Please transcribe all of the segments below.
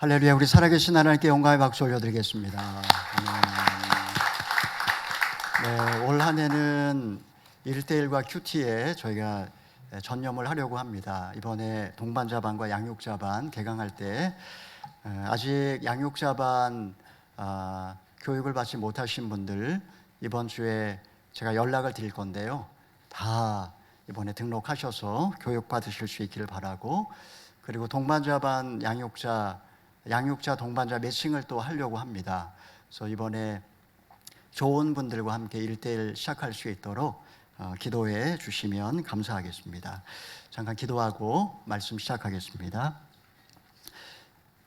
할렐루야. 우리 살아계신 하나님께 영광의 박수 올려드리겠습니다. 네, 올 한 해는 1대1과 큐티에 저희가 전념을 하려고 합니다. 이번에 동반자반과 양육자반 개강할 때 아직 양육자반 교육을 받지 못하신 분들 이번 주에 제가 연락을 드릴 건데요. 다 이번에 등록하셔서 교육 받으실 수 있기를 바라고, 그리고 동반자반 양육자 동반자 매칭을 또 하려고 합니다. 그래서 이번에 좋은 분들과 함께 1대1 시작할 수 있도록 기도해 주시면 감사하겠습니다. 잠깐 기도하고 말씀 시작하겠습니다.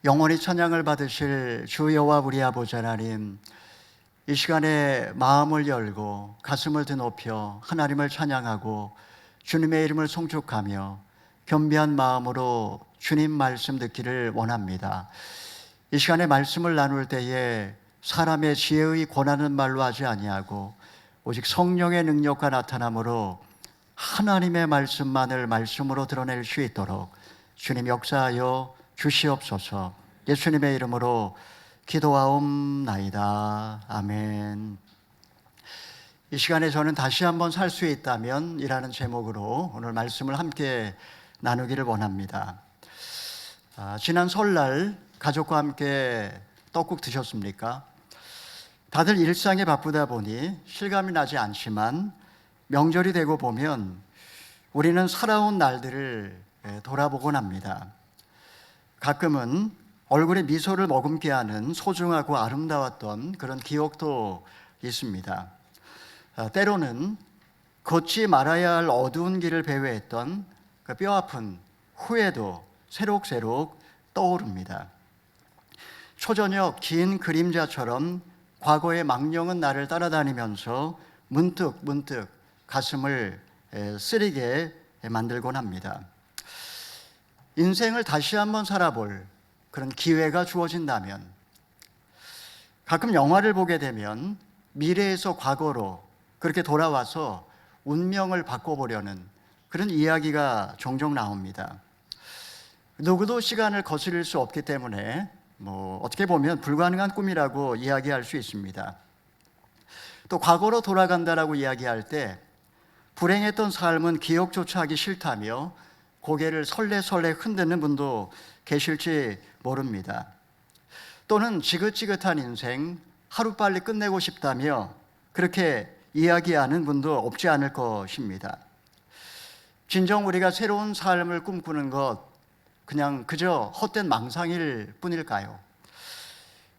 영원히 찬양을 받으실 주 여호와 우리 아버지 하나님, 이 시간에 마음을 열고 가슴을 드높여 하나님을 찬양하고 주님의 이름을 송축하며 겸비한 마음으로 주님 말씀 듣기를 원합니다. 이 시간에 말씀을 나눌 때에 사람의 지혜의 권하는 말로 하지 아니하고 오직 성령의 능력과 나타남으로 하나님의 말씀만을 말씀으로 드러낼 수 있도록 주님 역사하여 주시옵소서. 예수님의 이름으로 기도하옵나이다. 아멘. 이 시간에 저는 다시 한번 살 수 있다면 이라는 제목으로 오늘 말씀을 함께 나누기를 원합니다. 지난 설날 가족과 함께 떡국 드셨습니까? 다들 일상에 바쁘다 보니 실감이 나지 않지만 명절이 되고 보면 우리는 살아온 날들을 돌아보곤 합니다. 가끔은 얼굴에 미소를 머금게 하는 소중하고 아름다웠던 그런 기억도 있습니다. 때로는 걷지 말아야 할 어두운 길을 배회했던 그 뼈아픈 후회도 새록새록 떠오릅니다. 초저녁 긴 그림자처럼 과거의 망령은 나를 따라다니면서 문득 가슴을 쓰리게 만들곤 합니다. 인생을 다시 한번 살아볼 그런 기회가 주어진다면, 가끔 영화를 보게 되면 미래에서 과거로 그렇게 돌아와서 운명을 바꿔보려는 그런 이야기가 종종 나옵니다. 누구도 시간을 거스릴 수 없기 때문에 어떻게 보면 불가능한 꿈이라고 이야기할 수 있습니다. 또 과거로 돌아간다라고 이야기할 때 불행했던 삶은 기억조차 하기 싫다며 고개를 설레설레 흔드는 분도 계실지 모릅니다. 또는 지긋지긋한 인생 하루빨리 끝내고 싶다며 그렇게 이야기하는 분도 없지 않을 것입니다. 진정 우리가 새로운 삶을 꿈꾸는 것 그저 헛된 망상일 뿐일까요?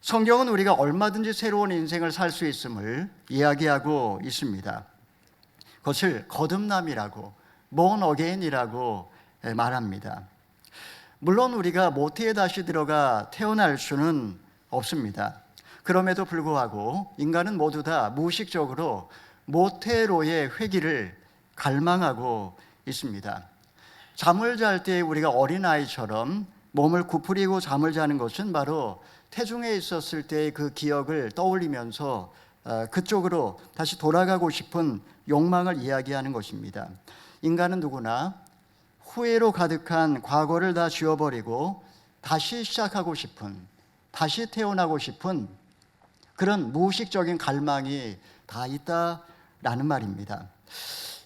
성경은 우리가 얼마든지 새로운 인생을 살 수 있음을 이야기하고 있습니다. 그것을 거듭남이라고, born again이라고 말합니다. 물론 우리가 모태에 다시 들어가 태어날 수는 없습니다. 그럼에도 불구하고 인간은 모두 다 무의식적으로 모태로의 회귀를 갈망하고 있습니다. 잠을 잘 때 우리가 어린아이처럼 몸을 구부리고 잠을 자는 것은 바로 태중에 있었을 때의 그 기억을 떠올리면서 그쪽으로 다시 돌아가고 싶은 욕망을 이야기하는 것입니다. 인간은 누구나 후회로 가득한 과거를 다 지워버리고 다시 시작하고 싶은, 다시 태어나고 싶은 그런 무의식적인 갈망이 다 있다라는 말입니다.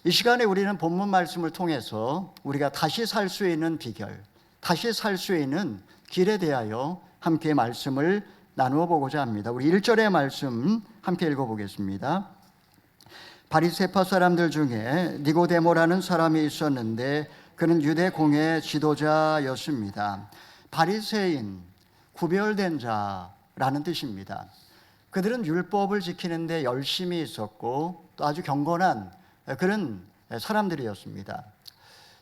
이 시간에 우리는 본문 말씀을 통해서 우리가 다시 살 수 있는 비결, 다시 살 수 있는 길에 대하여 함께 말씀을 나누어 보고자 합니다. 우리 1절의 말씀 함께 읽어보겠습니다. 바리새파 사람들 중에 니고데모라는 사람이 있었는데 그는 유대 공회 지도자였습니다. 바리새인, 구별된 자라는 뜻입니다. 그들은 율법을 지키는데 열심히 있었고 또 아주 경건한 그런 사람들이었습니다.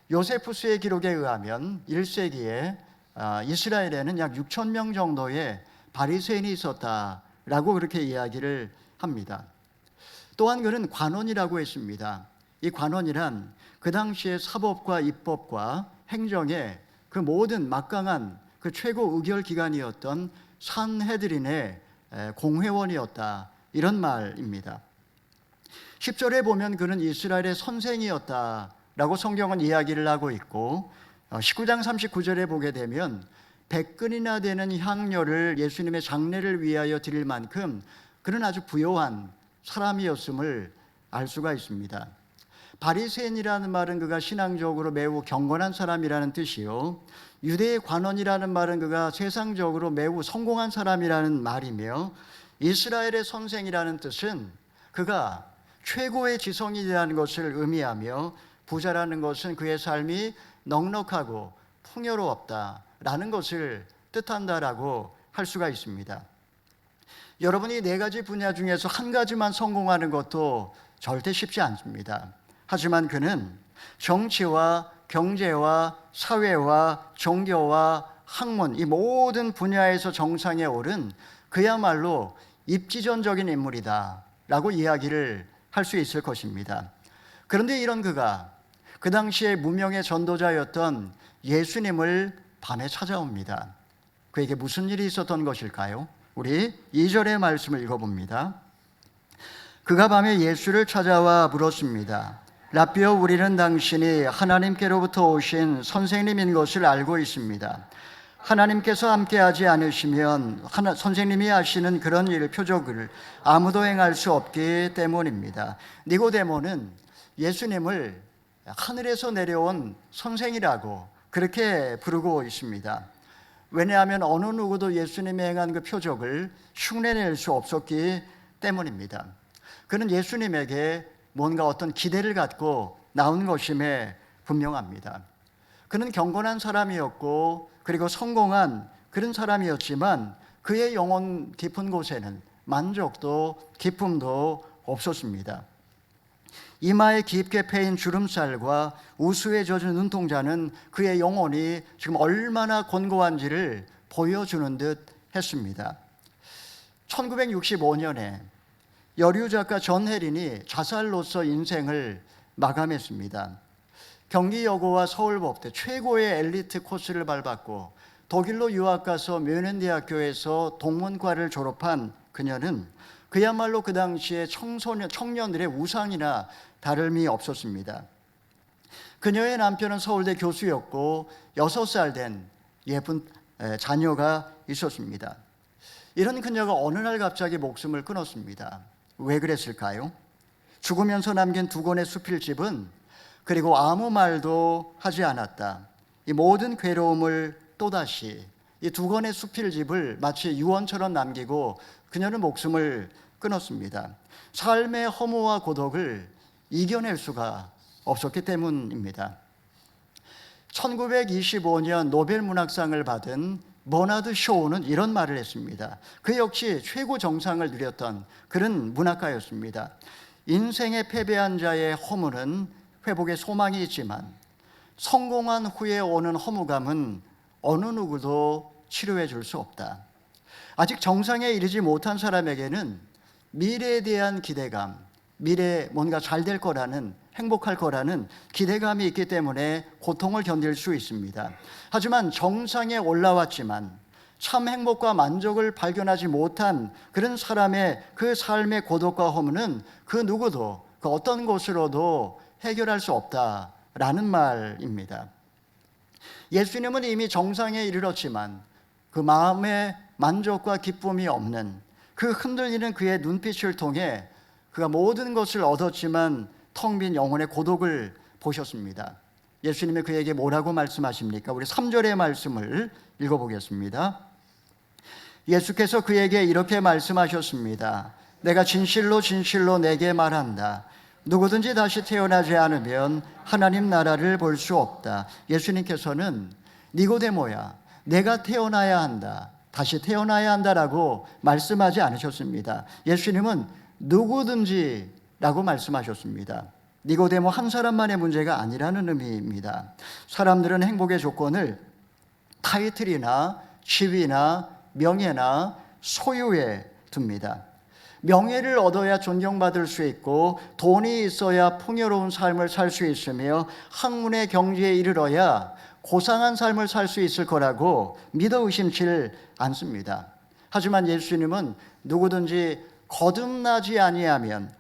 요세푸스의 기록에 의하면 1세기에 이스라엘에는 약 6천 명 정도의 바리새인이 있었다라고 그렇게 이야기를 합니다. 또한 그는 관원이라고 했습니다. 이 관원이란 그 당시의 사법과 입법과 행정의 그 모든 막강한 그 최고 의결 기관이었던 산헤드린의 공회원이었다, 이런 말입니다. 10절에 보면 그는 이스라엘의 선생이었다라고 성경은 이야기를 하고 있고 19장 39절에 보게 되면 100근이나 되는 향료를 예수님의 장례를 위하여 드릴 만큼 그는 아주 부요한 사람이었음을 알 수가 있습니다. 바리새인이라는 말은 그가 신앙적으로 매우 경건한 사람이라는 뜻이요, 유대의 관원이라는 말은 그가 세상적으로 매우 성공한 사람이라는 말이며, 이스라엘의 선생이라는 뜻은 그가 최고의 지성이라는 것을 의미하며, 부자라는 것은 그의 삶이 넉넉하고 풍요롭다라는 것을 뜻한다라고 할 수가 있습니다. 여러분이 네 가지 분야 중에서 한 가지만 성공하는 것도 절대 쉽지 않습니다. 하지만 그는 정치와 경제와 사회와 종교와 학문, 이 모든 분야에서 정상에 오른 그야말로 입지전적인 인물이다 라고 이야기를 할 수 있을 것입니다. 그런데 이런 그가 그 당시에 무명의 전도자였던 예수님을 밤에 찾아옵니다. 그에게 무슨 일이 있었던 것일까요? 우리 2절의 말씀을 읽어봅니다. 그가 밤에 예수를 찾아와 물었습니다. 라삐어, 우리는 당신이 하나님께로부터 오신 선생님인 것을 알고 있습니다. 하나님께서 함께하지 않으시면 선생님이 하시는 그런 일, 표적을 아무도 행할 수 없기 때문입니다. 니고데모는 예수님을 하늘에서 내려온 선생이라고 그렇게 부르고 있습니다. 왜냐하면 어느 누구도 예수님이 행한 그 표적을 흉내낼 수 없었기 때문입니다. 그는 예수님에게 뭔가 어떤 기대를 갖고 나온 것임에 분명합니다. 그는 경건한 사람이었고 그리고 성공한 그런 사람이었지만 그의 영혼 깊은 곳에는 만족도 기쁨도 없었습니다. 이마에 깊게 패인 주름살과 우수에 젖은 눈동자는 그의 영혼이 지금 얼마나 곤고한지를 보여주는 듯 했습니다. 1965년에 여류 작가 전혜린이 자살로서 인생을 마감했습니다. 경기여고와 서울법대 최고의 엘리트 코스를 밟았고 독일로 유학 가서 뮌헨대학교에서 동문과를 졸업한 그녀는 그야말로 그 당시에 청년들의 우상이나 다름이 없었습니다. 그녀의 남편은 서울대 교수였고 6살 된 예쁜 자녀가 있었습니다. 이런 그녀가 어느 날 갑자기 목숨을 끊었습니다. 왜 그랬을까요? 죽으면서 남긴 2권의 수필집은 그리고 아무 말도 하지 않았다. 이 모든 괴로움을 또다시 이 2권의 수필집을 마치 유언처럼 남기고 그녀는 목숨을 끊었습니다. 삶의 허무와 고독을 이겨낼 수가 없었기 때문입니다. 1925년 노벨 문학상을 받은 버나드 쇼우는 이런 말을 했습니다. 그 역시 최고 정상을 누렸던 그런 문학가였습니다. 인생에 패배한 자의 허무는 회복의 소망이 있지만 성공한 후에 오는 허무감은 어느 누구도 치료해 줄 수 없다. 아직 정상에 이르지 못한 사람에게는 미래에 대한 기대감, 미래에 뭔가 잘 될 거라는, 행복할 거라는 기대감이 있기 때문에 고통을 견딜 수 있습니다. 하지만 정상에 올라왔지만 참 행복과 만족을 발견하지 못한 그런 사람의 그 삶의 고독과 허무는 그 누구도 그 어떤 것으로도 해결할 수 없다라는 말입니다. 예수님은 이미 정상에 이르렀지만 그 마음에 만족과 기쁨이 없는 그 흔들리는 그의 눈빛을 통해 그가 모든 것을 얻었지만 텅 빈 영혼의 고독을 보셨습니다. 예수님이 그에게 뭐라고 말씀하십니까? 우리 3절의 말씀을 읽어보겠습니다. 예수께서 그에게 이렇게 말씀하셨습니다. 내가 진실로 진실로 내게 말한다. 누구든지 다시 태어나지 않으면 하나님 나라를 볼 수 없다. 예수님께서는 니고데모야, 내가 태어나야 한다, 다시 태어나야 한다라고 말씀하지 않으셨습니다. 예수님은 누구든지 라고 말씀하셨습니다. 니고데모 한 사람만의 문제가 아니라는 의미입니다. 사람들은 행복의 조건을 타이틀이나 지위나 명예나 소유에 둡니다. 명예를 얻어야 존경받을 수 있고 돈이 있어야 풍요로운 삶을 살 수 있으며 학문의 경지에 이르러야 고상한 삶을 살 수 있을 거라고 믿어 의심치 않습니다. 하지만 예수님은 누구든지 거듭나지 아니하면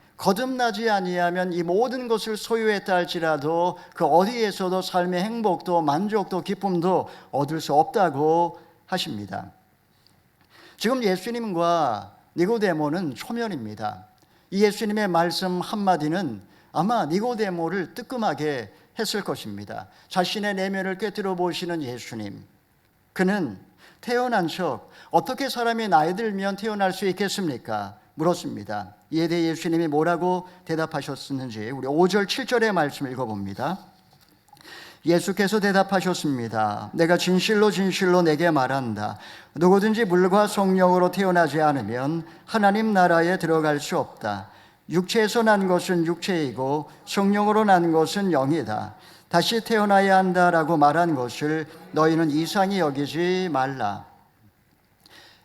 이 모든 것을 소유했다 할지라도 그 어디에서도 삶의 행복도 만족도 기쁨도 얻을 수 없다고 하십니다. 지금 예수님과 니고데모는 초면입니다. 이 예수님의 말씀 한마디는 아마 니고데모를 뜨끔하게 했을 것입니다. 자신의 내면을 꿰뚫어 보시는 예수님, 그는 태어난 척 어떻게 사람이 나이 들면 태어날 수 있겠습니까? 물었습니다. 이에 대해 예수님이 뭐라고 대답하셨는지 우리 5절 7절의 말씀 읽어봅니다. 예수께서 대답하셨습니다. 내가 진실로 진실로 내게 말한다. 누구든지 물과 성령으로 태어나지 않으면 하나님 나라에 들어갈 수 없다. 육체에서 난 것은 육체이고 성령으로 난 것은 영이다. 다시 태어나야 한다라고 말한 것을 너희는 이상히 여기지 말라.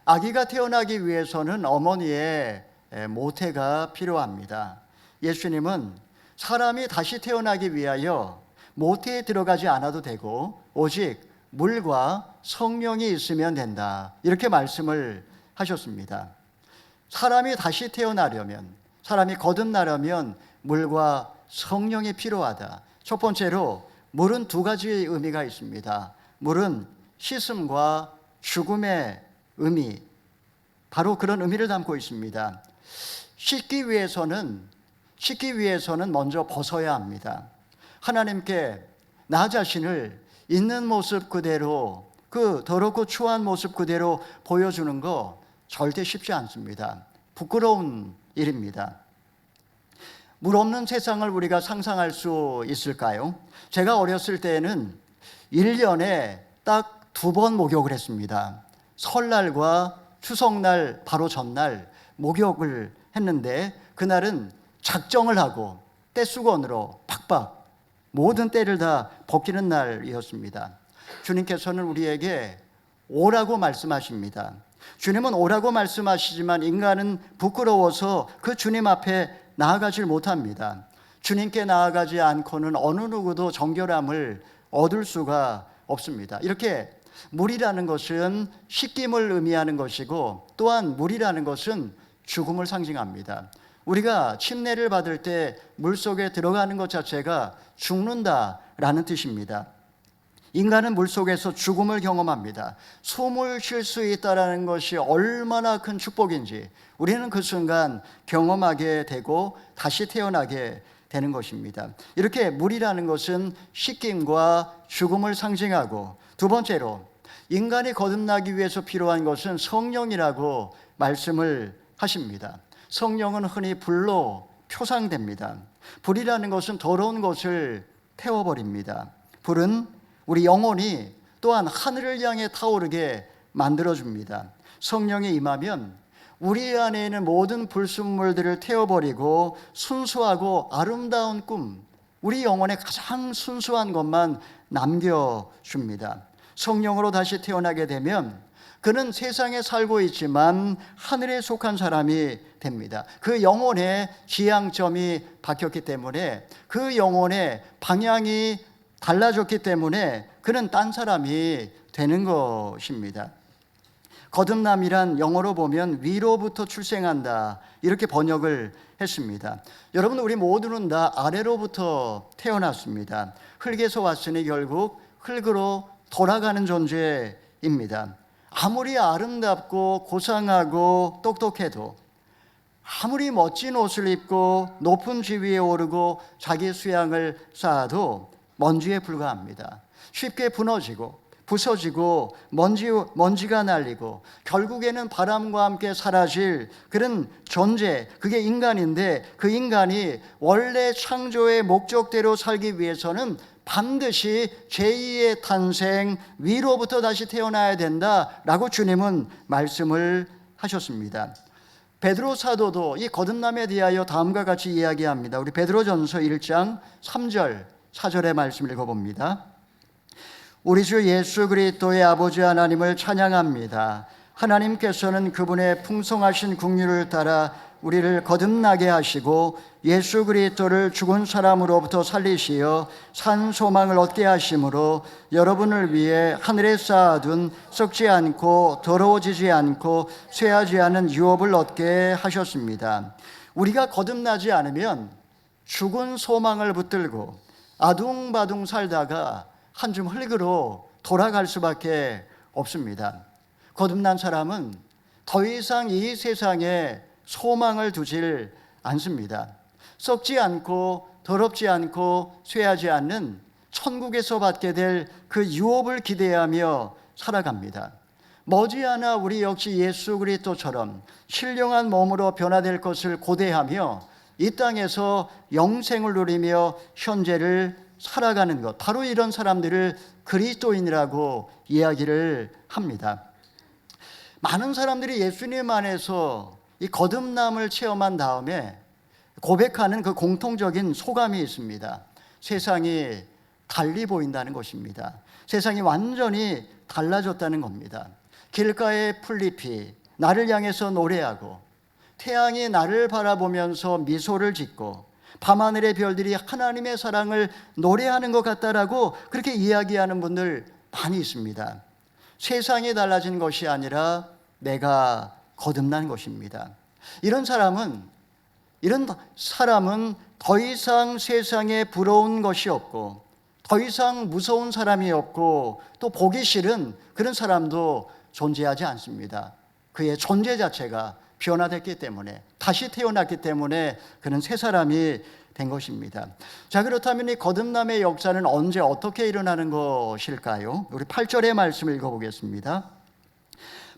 아기가 태어나기 위해서는 어머니의 모태가 필요합니다. 예수님은 사람이 다시 태어나기 위하여 모태에 들어가지 않아도 되고 오직 물과 성령이 있으면 된다, 이렇게 말씀을 하셨습니다. 사람이 다시 태어나려면, 사람이 거듭나려면 물과 성령이 필요하다. 첫 번째로 물은 두 가지 의미가 있습니다. 물은 씻음과 죽음의 의미, 바로 그런 의미를 담고 있습니다. 씻기 위해서는 먼저 벗어야 합니다. 하나님께 나 자신을 있는 모습 그대로, 그 더럽고 추한 모습 그대로 보여주는 거 절대 쉽지 않습니다. 부끄러운 일입니다. 물 없는 세상을 우리가 상상할 수 있을까요? 제가 어렸을 때에는 1년에 딱 2번 목욕을 했습니다. 설날과 추석날 바로 전날 목욕을 했는데, 그날은 작정을 하고 떼수건으로 팍팍 모든 때를 다 벗기는 날이었습니다. 주님께서는 우리에게 오라고 말씀하십니다. 주님은 오라고 말씀하시지만 인간은 부끄러워서 그 주님 앞에 나아가질 못합니다. 주님께 나아가지 않고는 어느 누구도 정결함을 얻을 수가 없습니다. 이렇게 물이라는 것은 씻김을 의미하는 것이고, 또한 물이라는 것은 죽음을 상징합니다. 우리가 침례를 받을 때 물속에 들어가는 것 자체가 죽는다라는 뜻입니다. 인간은 물속에서 죽음을 경험합니다. 숨을 쉴 수 있다는 것이 얼마나 큰 축복인지 우리는 그 순간 경험하게 되고 다시 태어나게 되는 것입니다. 이렇게 물이라는 것은 씻김과 죽음을 상징하고, 두 번째로 인간이 거듭나기 위해서 필요한 것은 성령이라고 말씀을 하십니다. 성령은 흔히 불로 표상됩니다. 불이라는 것은 더러운 것을 태워버립니다. 불은 우리 영혼이 또한 하늘을 향해 타오르게 만들어줍니다. 성령이 임하면 우리 안에 있는 모든 불순물들을 태워버리고 순수하고 아름다운 꿈, 우리 영혼의 가장 순수한 것만 남겨줍니다. 성령으로 다시 태어나게 되면 그는 세상에 살고 있지만 하늘에 속한 사람이 됩니다. 그 영혼의 지향점이 바뀌었기 때문에, 그 영혼의 방향이 달라졌기 때문에 그는 딴 사람이 되는 것입니다. 거듭남이란 영어로 보면 위로부터 출생한다, 이렇게 번역을 했습니다. 여러분, 우리 모두는 다 아래로부터 태어났습니다. 흙에서 왔으니 결국 흙으로 돌아가는 존재입니다. 아무리 아름답고 고상하고 똑똑해도, 아무리 멋진 옷을 입고 높은 지위에 오르고 자기 수양을 쌓아도 먼지에 불과합니다. 쉽게 부서지고 먼지가 날리고 결국에는 바람과 함께 사라질 그런 존재, 그게 인간인데, 그 인간이 원래 창조의 목적대로 살기 위해서는 반드시 제2의 탄생, 위로부터 다시 태어나야 된다라고 주님은 말씀을 하셨습니다. 베드로 사도도 이 거듭남에 대하여 다음과 같이 이야기합니다. 우리 베드로전서 1장 3절 4절의 말씀 읽어봅니다. 우리 주 예수 그리스도의 아버지 하나님을 찬양합니다. 하나님께서는 그분의 풍성하신 긍휼을 따라 우리를 거듭나게 하시고 예수 그리스도를 죽은 사람으로부터 살리시어 산 소망을 얻게 하심으로 여러분을 위해 하늘에 쌓아둔 썩지 않고 더러워지지 않고 쇠하지 않은 유업을 얻게 하셨습니다. 우리가 거듭나지 않으면 죽은 소망을 붙들고 아둥바둥 살다가 한 줌 흙으로 돌아갈 수밖에 없습니다. 거듭난 사람은 더 이상 이 세상에 소망을 두질 않습니다. 썩지 않고 더럽지 않고 쇠하지 않는 천국에서 받게 될 그 유업을 기대하며 살아갑니다. 머지않아 우리 역시 예수 그리스도처럼 신령한 몸으로 변화될 것을 고대하며 이 땅에서 영생을 누리며 현재를 살아가는 것, 바로 이런 사람들을 그리스도인이라고 이야기를 합니다. 많은 사람들이 예수님 안에서 이 거듭남을 체험한 다음에 고백하는 그 공통적인 소감이 있습니다. 세상이 달리 보인다는 것입니다. 세상이 완전히 달라졌다는 겁니다. 길가의 풀잎이 나를 향해서 노래하고 태양이 나를 바라보면서 미소를 짓고 밤하늘의 별들이 하나님의 사랑을 노래하는 것 같다라고 그렇게 이야기하는 분들 많이 있습니다. 세상이 달라진 것이 아니라 내가 거듭난 것입니다. 이런 사람은 더 이상 세상에 부러운 것이 없고 더 이상 무서운 사람이 없고 또 보기 싫은 그런 사람도 존재하지 않습니다. 그의 존재 자체가 변화됐기 때문에, 다시 태어났기 때문에 그는 새 사람이 된 것입니다. 자, 그렇다면 이 거듭남의 역사는 언제 어떻게 일어나는 것일까요? 우리 8절의 말씀을 읽어보겠습니다.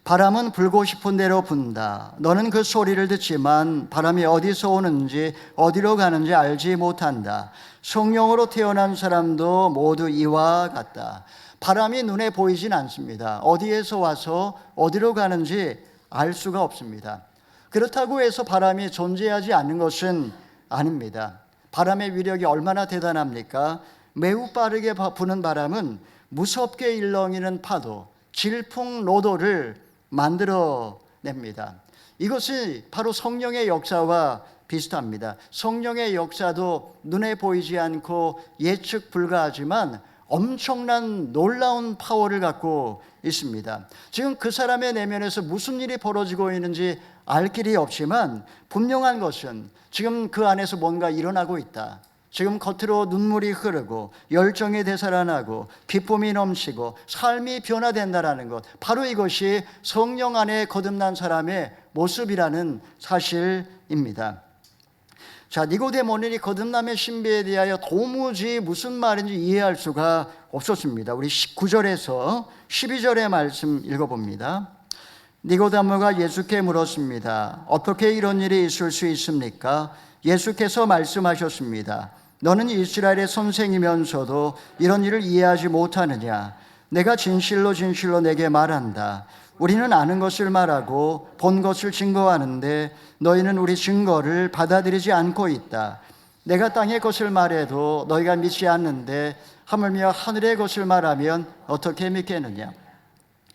바람은 불고 싶은 대로 분다. 너는 그 소리를 듣지만 바람이 어디서 오는지 어디로 가는지 알지 못한다. 성령으로 태어난 사람도 모두 이와 같다. 바람이 눈에 보이진 않습니다. 어디에서 와서 어디로 가는지 알 수가 없습니다. 그렇다고 해서 바람이 존재하지 않는 것은 아닙니다. 바람의 위력이 얼마나 대단합니까? 매우 빠르게 부는 바람은 무섭게 일렁이는 파도, 질풍노도를 만들어냅니다. 이것이 바로 성령의 역사와 비슷합니다. 성령의 역사도 눈에 보이지 않고 예측 불가하지만 엄청난 놀라운 파워를 갖고 있습니다. 지금 그 사람의 내면에서 무슨 일이 벌어지고 있는지 알 길이 없지만 분명한 것은 지금 그 안에서 뭔가 일어나고 있다. 지금 겉으로 눈물이 흐르고 열정이 되살아나고 기쁨이 넘치고 삶이 변화된다라는 것, 바로 이것이 성령 안에 거듭난 사람의 모습이라는 사실입니다. 자, 니고데모는 이 거듭남의 신비에 대하여 도무지 무슨 말인지 이해할 수가 없었습니다. 우리 9절에서 12절의 말씀 읽어봅니다. 니고데모가 예수께 물었습니다. 어떻게 이런 일이 있을 수 있습니까? 예수께서 말씀하셨습니다. 너는 이스라엘의 선생이면서도 이런 일을 이해하지 못하느냐? 내가 진실로 진실로 내게 말한다. 우리는 아는 것을 말하고 본 것을 증거하는데 너희는 우리 증거를 받아들이지 않고 있다. 내가 땅의 것을 말해도 너희가 믿지 않는데 하물며 하늘의 것을 말하면 어떻게 믿겠느냐?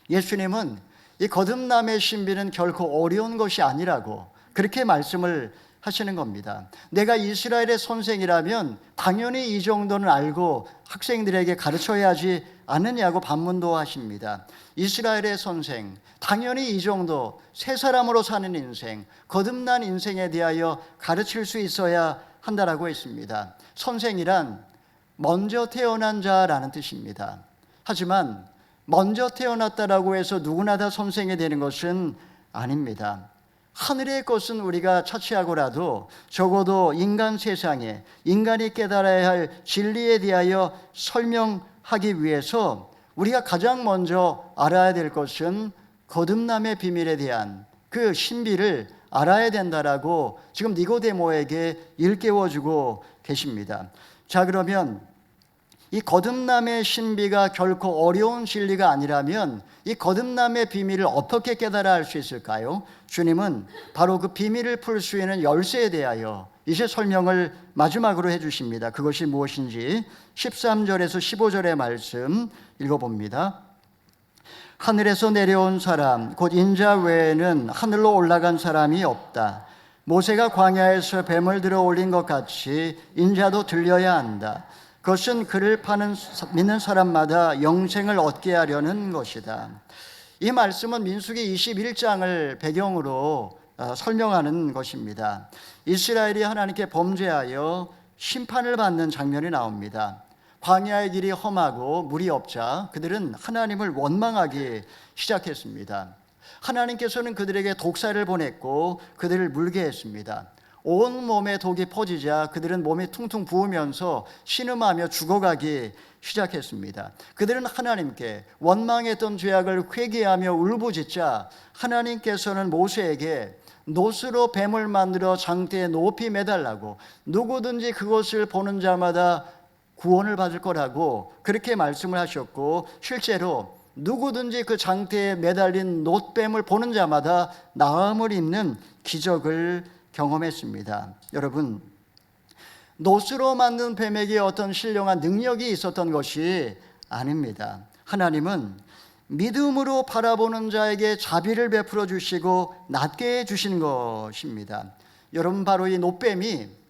예수님은 이 거듭남의 신비는 결코 어려운 것이 아니라고 그렇게 말씀을 하시는 겁니다. 내가 이스라엘의 선생이라면 당연히 이 정도는 알고 학생들에게 가르쳐야 하지 않느냐고 반문도 하십니다. 이스라엘의 선생, 당연히 이 정도 새 사람으로 사는 인생, 거듭난 인생에 대하여 가르칠 수 있어야 한다라고 했습니다. 선생이란 먼저 태어난 자라는 뜻입니다. 하지만 먼저 태어났다라고 해서 누구나 다 선생이 되는 것은 아닙니다. 하늘의 것은 우리가 차치하고라도 적어도 인간 세상에 인간이 깨달아야 할 진리에 대하여 설명하기 위해서 우리가 가장 먼저 알아야 될 것은 거듭남의 비밀에 대한 그 신비를 알아야 된다라고 지금 니고데모에게 일깨워주고 계십니다. 자, 그러면 이 거듭남의 신비가 결코 어려운 진리가 아니라면 이 거듭남의 비밀을 어떻게 깨달아 알 수 있을까요? 주님은 바로 그 비밀을 풀 수 있는 열쇠에 대하여 이제 설명을 마지막으로 해주십니다. 그것이 무엇인지 13절에서 15절의 말씀 읽어봅니다. 하늘에서 내려온 사람 곧 인자 외에는 하늘로 올라간 사람이 없다. 모세가 광야에서 뱀을 들어 올린 것 같이 인자도 들려야 한다. 그것은 그를 믿는 사람마다 영생을 얻게 하려는 것이다. 이 말씀은 민수기 21장을 배경으로 설명하는 것입니다. 이스라엘이 하나님께 범죄하여 심판을 받는 장면이 나옵니다. 광야의 길이 험하고 물이 없자 그들은 하나님을 원망하기 시작했습니다. 하나님께서는 그들에게 독사를 보냈고 그들을 물게 했습니다. 온 몸에 독이 퍼지자 그들은 몸이 퉁퉁 부으면서 신음하며 죽어가기 시작했습니다. 그들은 하나님께 원망했던 죄악을 회개하며 울부짖자 하나님께서는 모세에게 놋으로 뱀을 만들어 장대에 높이 매달라고 누구든지 그것을 보는 자마다 구원을 받을 거라고 그렇게 말씀을 하셨고, 실제로 누구든지 그 장대에 매달린 놋뱀을 보는 자마다 나음을 입는 기적을 경험했습니다. 여러분, 놋으로 만든 뱀에게 어떤 신령한 능력이 있었던 것이 아닙니다. 하나님은 믿음으로 바라보는 자에게 자비를 베풀어 주시고 낫게 해주신 것입니다. 여러분, 바로 이 놋뱀이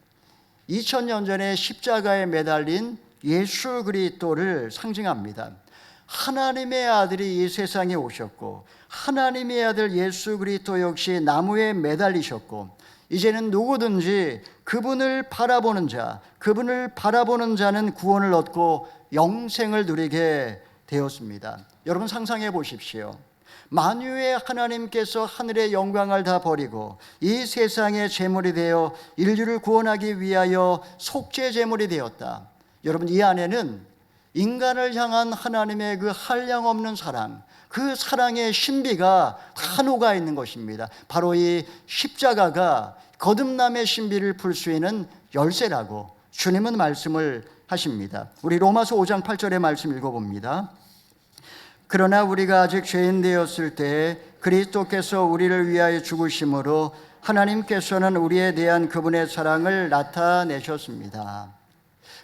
2000년 전에 십자가에 매달린 예수 그리스도를 상징합니다. 하나님의 아들이 이 세상에 오셨고 하나님의 아들 예수 그리스도 역시 나무에 매달리셨고, 이제는 누구든지 그분을 바라보는 자는 구원을 얻고 영생을 누리게 되었습니다. 여러분, 상상해 보십시오. 만유의 하나님께서 하늘의 영광을 다 버리고 이 세상의 제물이 되어 인류를 구원하기 위하여 속죄 제물이 되었다. 여러분, 이 안에는 인간을 향한 하나님의 그 한량없는 사랑, 그 사랑의 신비가 다 녹아 있는 것입니다. 바로 이 십자가가 거듭남의 신비를 풀 수 있는 열쇠라고 주님은 말씀을 하십니다. 우리 로마서 5장 8절의 말씀 읽어봅니다. 그러나 우리가 아직 죄인 되었을 때 그리스도께서 우리를 위하여 죽으심으로 하나님께서는 우리에 대한 그분의 사랑을 나타내셨습니다.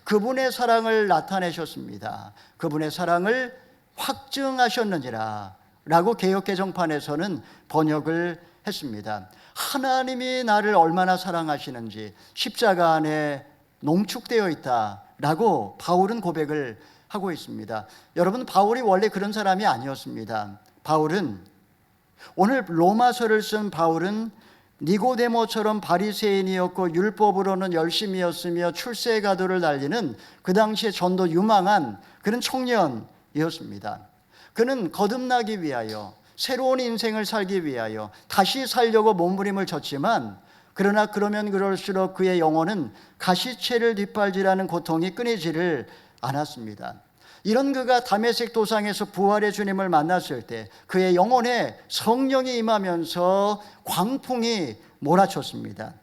그분의 사랑을 나타내셨습니다. 그분의 사랑을 확증하셨느니라 라고 개역개정판에서는 번역을 했습니다. 하나님이 나를 얼마나 사랑하시는지 십자가 안에 농축되어 있다라고 바울은 고백을 하고 있습니다. 여러분, 바울이 원래 그런 사람이 아니었습니다. 오늘 로마서를 쓴 바울은 니고데모처럼 바리새인이었고 율법으로는 열심이었으며 출세가도를 달리는 그 당시에 전도 유망한 그런 청년이었습니다. 그는 거듭나기 위하여, 새로운 인생을 살기 위하여 다시 살려고 몸부림을 쳤지만, 그러나 그러면 그럴수록 그의 영혼은 가시채를 뒷발질하는 고통이 끊이지를 않았습니다. 이런 그가 다메섹 도상에서 부활의 주님을 만났을 때 그의 영혼에 성령이 임하면서 광풍이 몰아쳤습니다.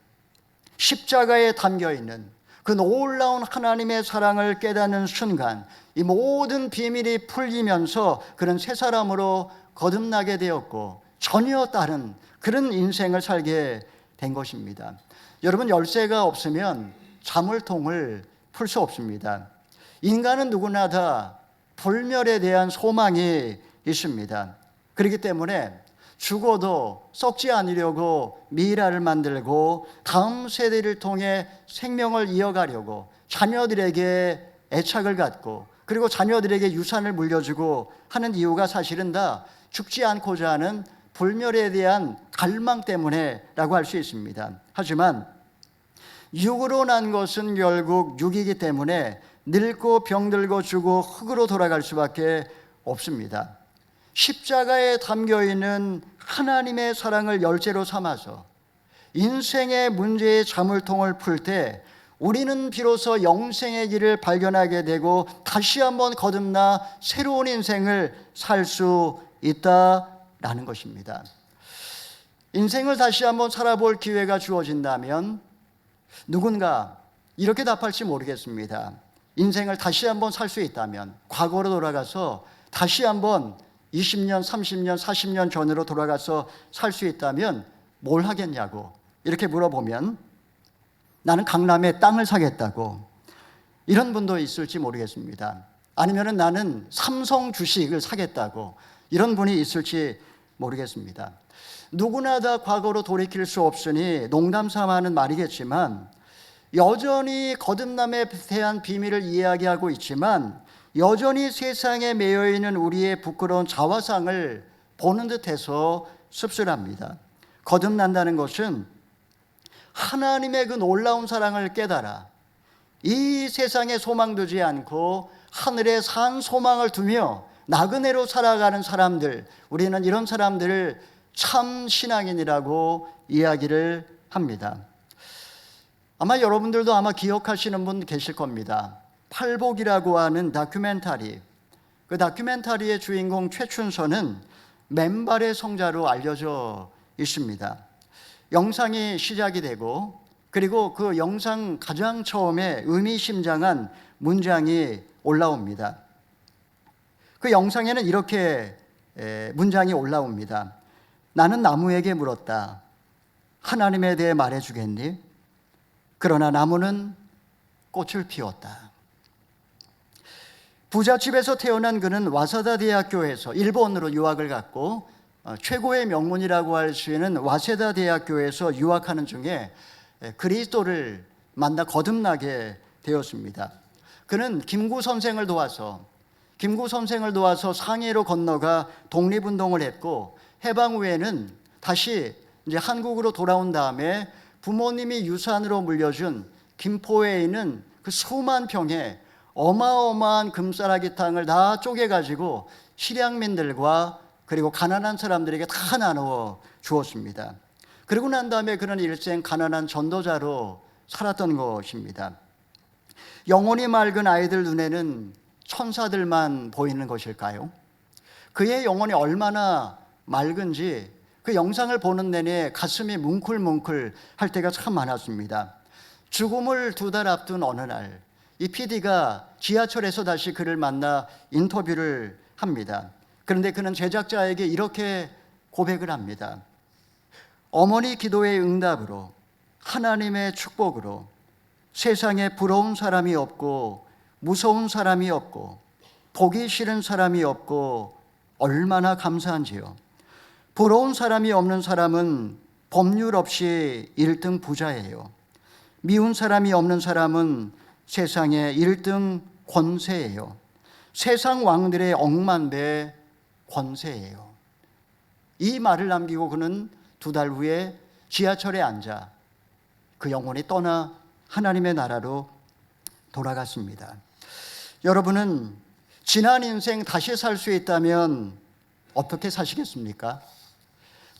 십자가에 담겨있는 그 놀라운 하나님의 사랑을 깨닫는 순간 이 모든 비밀이 풀리면서 그는 새 사람으로 거듭나게 되었고 전혀 다른 그런 인생을 살게 된 것입니다. 여러분, 열쇠가 없으면 자물통을 풀 수 없습니다. 인간은 누구나 다 불멸에 대한 소망이 있습니다. 그렇기 때문에 죽어도 썩지 않으려고 미라를 만들고 다음 세대를 통해 생명을 이어가려고 자녀들에게 애착을 갖고 그리고 자녀들에게 유산을 물려주고 하는 이유가 사실은 다 죽지 않고자 하는 불멸에 대한 갈망 때문에라고 할 수 있습니다. 하지만 육으로 난 것은 결국 육이기 때문에 늙고 병들고 죽고 흙으로 돌아갈 수밖에 없습니다. 십자가에 담겨있는 하나님의 사랑을 열쇠로 삼아서 인생의 문제의 자물통을 풀 때 우리는 비로소 영생의 길을 발견하게 되고 다시 한번 거듭나 새로운 인생을 살 수 있다라는 것입니다. 인생을 다시 한번 살아볼 기회가 주어진다면 누군가 이렇게 답할지 모르겠습니다. 인생을 다시 한번 살 수 있다면, 과거로 돌아가서 다시 한번 20년, 30년, 40년 전으로 돌아가서 살 수 있다면 뭘 하겠냐고 이렇게 물어보면 나는 강남에 땅을 사겠다고, 이런 분도 있을지 모르겠습니다. 아니면 나는 삼성 주식을 사겠다고, 이런 분이 있을지 모르겠습니다. 누구나 다 과거로 돌이킬 수 없으니 농담 삼아 하는 말이겠지만 여전히 거듭남에 대한 비밀을 이야기하고 있지만 여전히 세상에 매여있는 우리의 부끄러운 자화상을 보는 듯해서 씁쓸합니다. 거듭난다는 것은 하나님의 그 놀라운 사랑을 깨달아 이 세상에 소망 두지 않고 하늘에 산 소망을 두며 나그네로 살아가는 사람들, 우리는 이런 사람들을 참 신앙인이라고 이야기를 합니다. 아마 여러분들도 아마 기억하시는 분 계실 겁니다. 팔복이라고 하는 다큐멘터리. 그 다큐멘터리의 주인공 최춘서는 맨발의 성자로 알려져 있습니다. 영상이 시작이 되고, 그리고 그 영상 가장 처음에 의미심장한 문장이 올라옵니다. 그 영상에는 이렇게 문장이 올라옵니다. 나는 나무에게 물었다. 하나님에 대해 말해주겠니? 그러나 나무는 꽃을 피웠다. 부잣집에서 태어난 그는 와사다 대학교에서 일본으로 유학을 갔고, 최고의 명문이라고 할 수 있는 와세다 대학교에서 유학하는 중에 그리스도를 만나 거듭나게 되었습니다. 그는 김구 선생을 도와서 상해로 건너가 독립운동을 했고, 해방 후에는 다시 이제 한국으로 돌아온 다음에 부모님이 유산으로 물려준 김포에 있는 그 수만 평의 어마어마한 금싸라기 땅을 다 쪼개가지고 실향민들과 그리고 가난한 사람들에게 다 나누어 주었습니다. 그러고 난 다음에 그는 일생 가난한 전도자로 살았던 것입니다. 영혼이 맑은 아이들 눈에는 천사들만 보이는 것일까요? 그의 영혼이 얼마나 맑은지 그 영상을 보는 내내 가슴이 뭉클뭉클 할 때가 참 많았습니다. 죽음을 2달 앞둔 어느 날, 이 PD가 지하철에서 다시 그를 만나 인터뷰를 합니다. 그런데 그는 제작자에게 이렇게 고백을 합니다. 어머니 기도의 응답으로, 하나님의 축복으로 세상에 부러운 사람이 없고 무서운 사람이 없고 보기 싫은 사람이 없고 얼마나 감사한지요. 부러운 사람이 없는 사람은 법률 없이 1등 부자예요. 미운 사람이 없는 사람은 세상의 1등 권세예요. 세상 왕들의 억만배 권세예요. 이 말을 남기고 그는 2달 후에 지하철에 앉아 그 영혼이 떠나 하나님의 나라로 돌아갔습니다. 여러분은 지난 인생 다시 살 수 있다면 어떻게 사시겠습니까?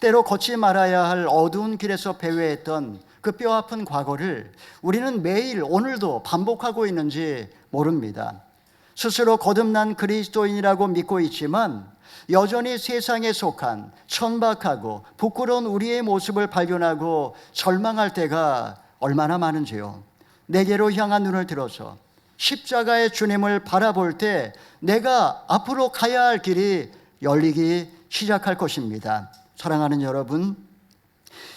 때로 걷지 말아야 할 어두운 길에서 배회했던 그 뼈아픈 과거를 우리는 매일 오늘도 반복하고 있는지 모릅니다. 스스로 거듭난 그리스도인이라고 믿고 있지만 여전히 세상에 속한 천박하고 부끄러운 우리의 모습을 발견하고 절망할 때가 얼마나 많은지요. 내게로 향한 눈을 들어서 십자가의 주님을 바라볼 때 내가 앞으로 가야 할 길이 열리기 시작할 것입니다. 사랑하는 여러분,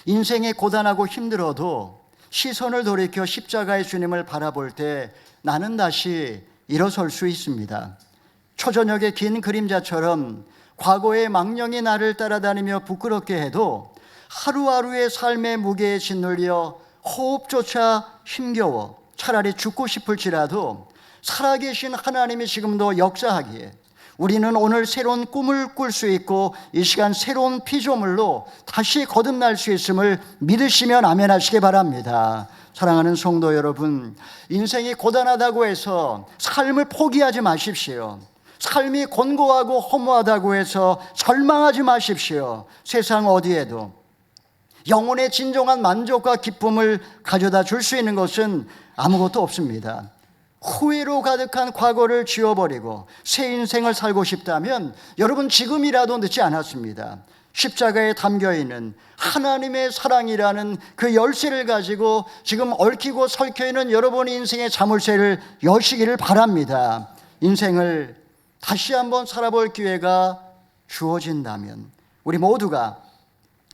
인생이 고단하고 힘들어도 시선을 돌이켜 십자가의 주님을 바라볼 때 나는 다시 일어설 수 있습니다. 초저녁의 긴 그림자처럼 과거의 망령이 나를 따라다니며 부끄럽게 해도 하루하루의 삶의 무게에 짓눌려 호흡조차 힘겨워 차라리 죽고 싶을지라도 살아계신 하나님이 지금도 역사하기에 우리는 오늘 새로운 꿈을 꿀 수 있고 이 시간 새로운 피조물로 다시 거듭날 수 있음을 믿으시면 아멘 하시기 바랍니다. 사랑하는 성도 여러분, 인생이 고단하다고 해서 삶을 포기하지 마십시오. 삶이 곤고하고 허무하다고 해서 절망하지 마십시오. 세상 어디에도 영혼의 진정한 만족과 기쁨을 가져다 줄 수 있는 것은 아무것도 없습니다. 후회로 가득한 과거를 지워버리고 새 인생을 살고 싶다면 여러분 지금이라도 늦지 않았습니다. 십자가에 담겨있는 하나님의 사랑이라는 그 열쇠를 가지고 지금 얽히고 설켜있는 여러분의 인생의 자물쇠를 여시기를 바랍니다. 인생을 다시 한번 살아볼 기회가 주어진다면 우리 모두가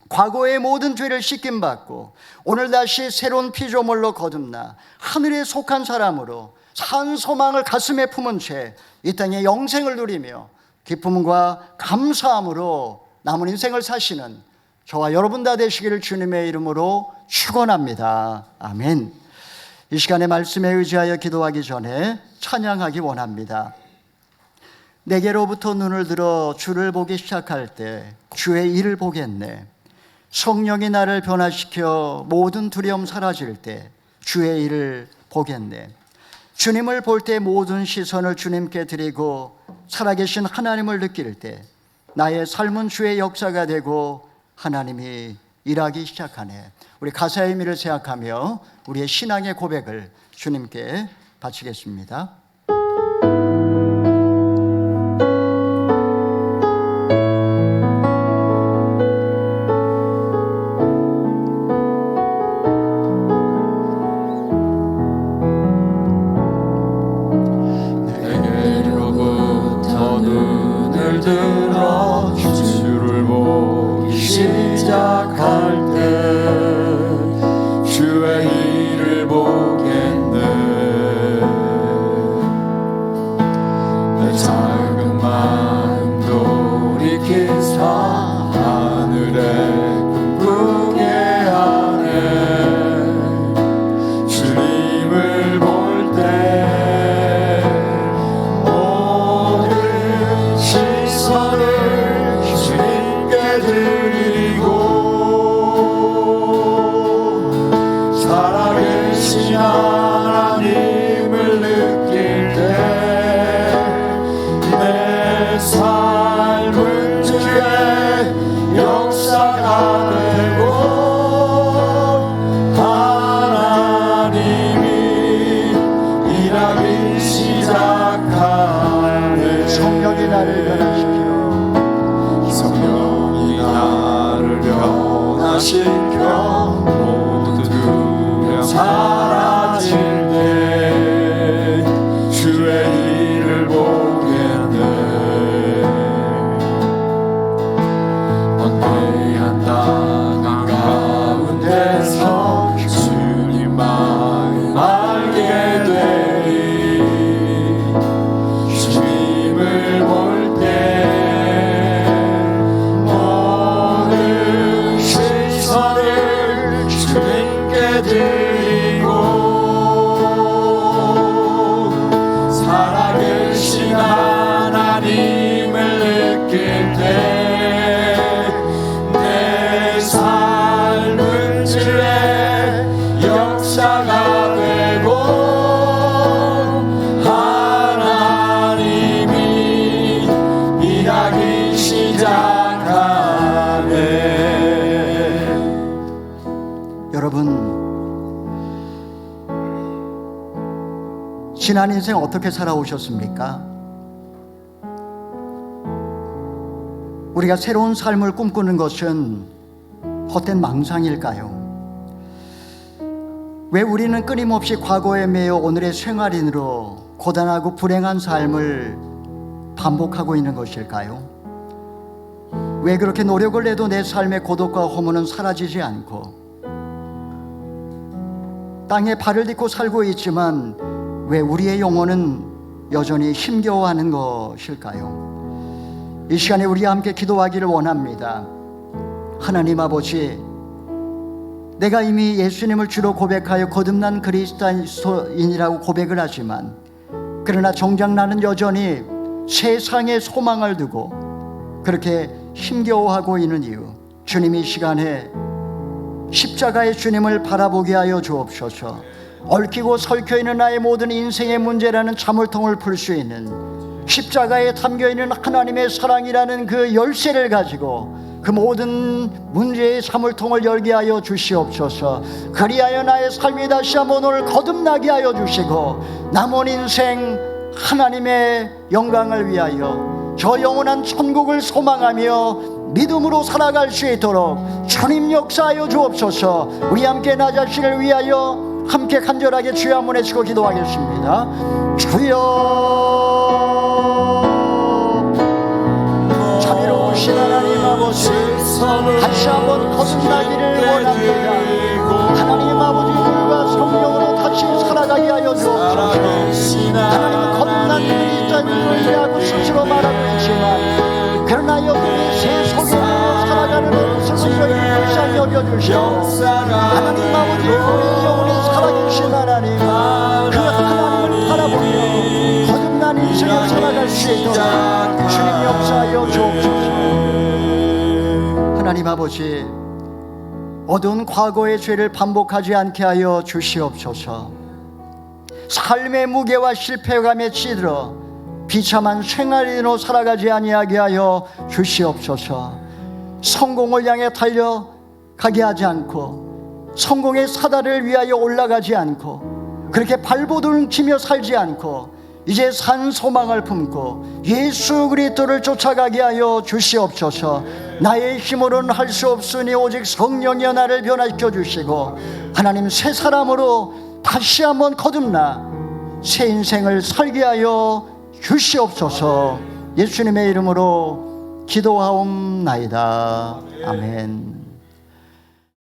과거의 모든 죄를 씻김받고 오늘 다시 새로운 피조물로 거듭나 하늘에 속한 사람으로 산 소망을 가슴에 품은 채 이 땅의 영생을 누리며 기쁨과 감사함으로 남은 인생을 사시는 저와 여러분 다 되시기를 주님의 이름으로 축원합니다. 아멘. 이 시간에 말씀에 의지하여 기도하기 전에 찬양하기 원합니다. 내게로부터 눈을 들어 주를 보기 시작할 때 주의 일을 보겠네. 성령이 나를 변화시켜 모든 두려움 사라질 때 주의 일을 보겠네. 주님을 볼 때 모든 시선을 주님께 드리고 살아계신 하나님을 느낄 때 나의 삶은 주의 역사가 되고 하나님이 일하기 시작하네. 우리 가사의 의미를 생각하며 우리의 신앙의 고백을 주님께 바치겠습니다. 내게로부터 눈을 들어 주를 보기 시작할 때 주의 일을 보겠네. 내 작은 마음 돌이키사 하늘에 꿈꾸게 하네. 주님을 볼 때 모든 시선을 주님께 드리고 살아계신 하나님을 느낄 때 내 삶은 주의 역사가 되고 하나님이 일하기 시작하네. 성령이 나를 변화시켜 성령이 나를 변화시켜 모든 두려움 사라질 때 주의 일을 보겠네. 번뇌한 나강 가운데서 주님 마음 알게 되리. 주님을 볼 때 모든 시선을 주님께 드리고 살아계신 하나님을 느낄 때 내 삶은 주의 역사가 되고 하나님이 일하기 시작하네. 여러분, 지난 인생 어떻게 살아오셨습니까? 우리가 새로운 삶을 꿈꾸는 것은 헛된 망상일까요? 왜 우리는 끊임없이 과거에 매여 오늘의 생활인으로 고단하고 불행한 삶을 반복하고 있는 것일까요? 왜 그렇게 노력을 해도 내 삶의 고독과 허무는 사라지지 않고 땅에 발을 딛고 살고 있지만 왜 우리의 영혼은 여전히 힘겨워하는 것일까요? 이 시간에 우리와 함께 기도하기를 원합니다. 하나님 아버지, 내가 이미 예수님을 주로 고백하여 거듭난 그리스도인이라고 고백을 하지만 그러나 정작 나는 여전히 세상에 소망을 두고 그렇게 힘겨워하고 있는 이유, 주님 이 시간에 십자가의 주님을 바라보게 하여 주옵소서. 얽히고 설켜있는 나의 모든 인생의 문제라는 자물통을 풀 수 있는 십자가에 담겨있는 하나님의 사랑이라는 그 열쇠를 가지고 그 모든 문제의 자물통을 열게 하여 주시옵소서. 그리하여 나의 삶이 다시 한번 오늘 거듭나게 하여 주시고 남은 인생 하나님의 영광을 위하여 저 영원한 천국을 소망하며 믿음으로 살아갈 수 있도록 주님 역사하여 주옵소서. 우리 함께 나 자신을 위하여 함께 간절하게 주여 한번 외치고 기도하겠습니다. 주여, 자비로우신 하나님 아버지, 다시 한번 거듭나기를 원합니다. 하나님 아버지들과 성령으로 다시 살아가게 하여 주옵소서. 하나님은 거듭난 그리스도인을 위하고 스스로 말하고 있지만 그러나 여전히 새 속에서 살아가는 은총을 저희를 불쌍히 여겨주시고 하나님 아버지, 우리 영혼에 살아계신 하나님, 그 하나님을 바라보며 거듭난 인생을 살아갈 수 있도록 주님 역사하여 주옵소서. 하나님 아버지, 어두운 과거의 죄를 반복하지 않게 하여 주시옵소서. 삶의 무게와 실패감에 찌들어 비참한 생활인으로 살아가지 아니하게 하여 주시옵소서. 성공을 향해 달려가게 하지 않고 성공의 사다리를 위하여 올라가지 않고 그렇게 발버둥 치며 살지 않고 이제 산 소망을 품고 예수 그리스도를 쫓아가게 하여 주시옵소서. 나의 힘으로는 할 수 없으니 오직 성령이 나를 변화시켜 주시고 하나님 새 사람으로 다시 한번 거듭나 새 인생을 살게 하여 주시옵소서. 예수님의 이름으로 기도하옵나이다. 아멘.